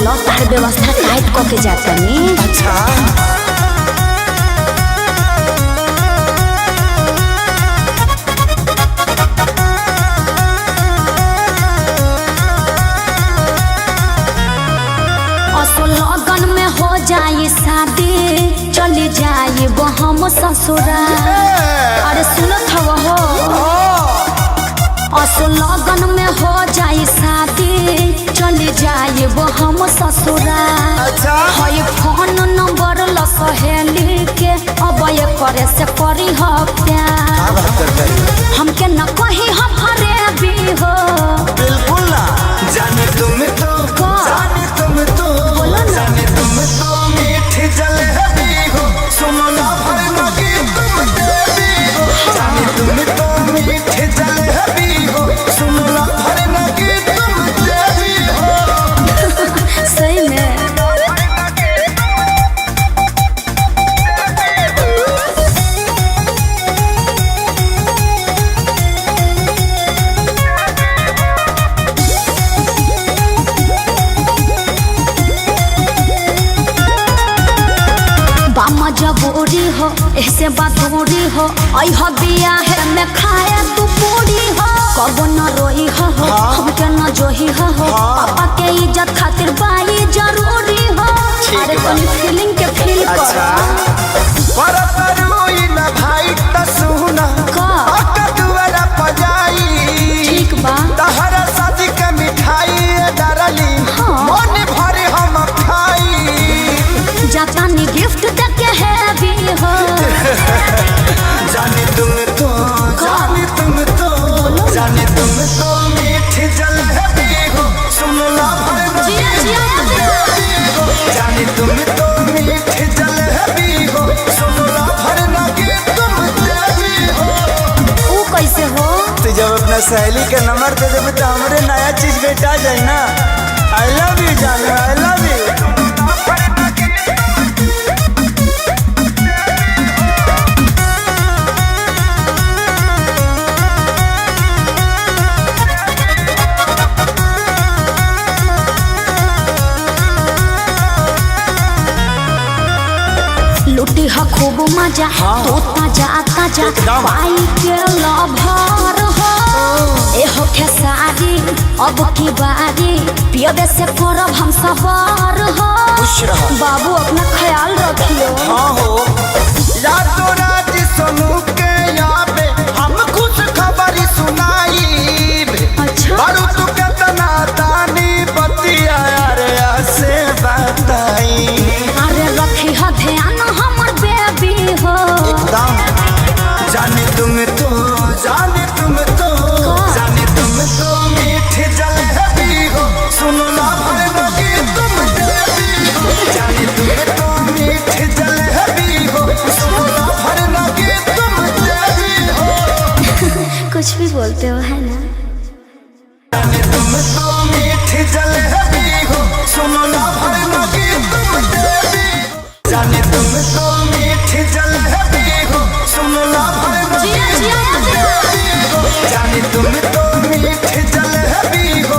चलो तार व्यवस्था टाइट क के जातनी। अच्छा लगन में हो जाए शादी चली जाए वो हम ससुराल। अरे सुनत हो लगन में हो जाए शादी चली जाए वो हम ससुराल। है फोन नंबर ल सहेली के अब ये करे से करी हो प्यार। हमके न कही हम हरे भी हो बिल्कुल ना जाने तुम तो जाने तुम तो जाने तुम तो मीठी जलेबी हो सुनो ना भरना की तुम देवी हो। जाने तुम तो मीठी जलेबी हो सुनो ना भरना की तुम देवी हो। सही में जबूरी हो ऐसे बातूरी हो अह बिया है मैं खाए तू पूरी हो कब न रोई हो हमके न जोही हो पापा के इज्जत खातिर बाई जरूरी हो। अरे तनी फीलिंग के फील कर रोई ना भाई त सुना का दुआरा पजाई ठीक बा तहरा शादी के मिठाई डरली मन भरे हम खाई जाता नी गिफ्ट देके है भी हो। जाने तुम तो जाने तुम तो जाने तुम तो मीठी जलेबी हो सुनो ना भरना जाने तुम तो मीठी जलेबी हो सुनो ना भरना की तुम देवी हो। वो कैसे हो तो जब अपना सहेली का नंबर दे देवे तो हमरे नया चीज बेटा जाए ना। आई लव यू जाने आई लव यू। लुटी हा खूब मजा तो ताजा पाई के लभर हो ए हो खेसारी अब की बारी पियबे से करब हम सवार हो। बाबू अपना ख्याल रखियो। हाँ हो रातों रात सोनू के याबे हम खुश खबरी सुनाई। अच्छा बारू तू कितना तानी बतिया रे से बताई। अरे रखी हा ध्यान हमर बेबी हो एकदम जाने तुम तो जाने तुम तो जाने तुम तो मीठी जलेबी हो सुनो ना भरना की तुम देवी हो। जाने तुम तो मीठी जलेबी हो सुनो ना भरना की तुम देवी हो। कुछ भी बोलते हो है ना। जाने तुम तो मीठी जलेबी हो सुनो ना भरना की तुम देवी हो। जाने तुम तो मीठी जलेबी हो सुनो ना भरना की तुम देवी हो। जाने तुम तो मीठी जलेबी हो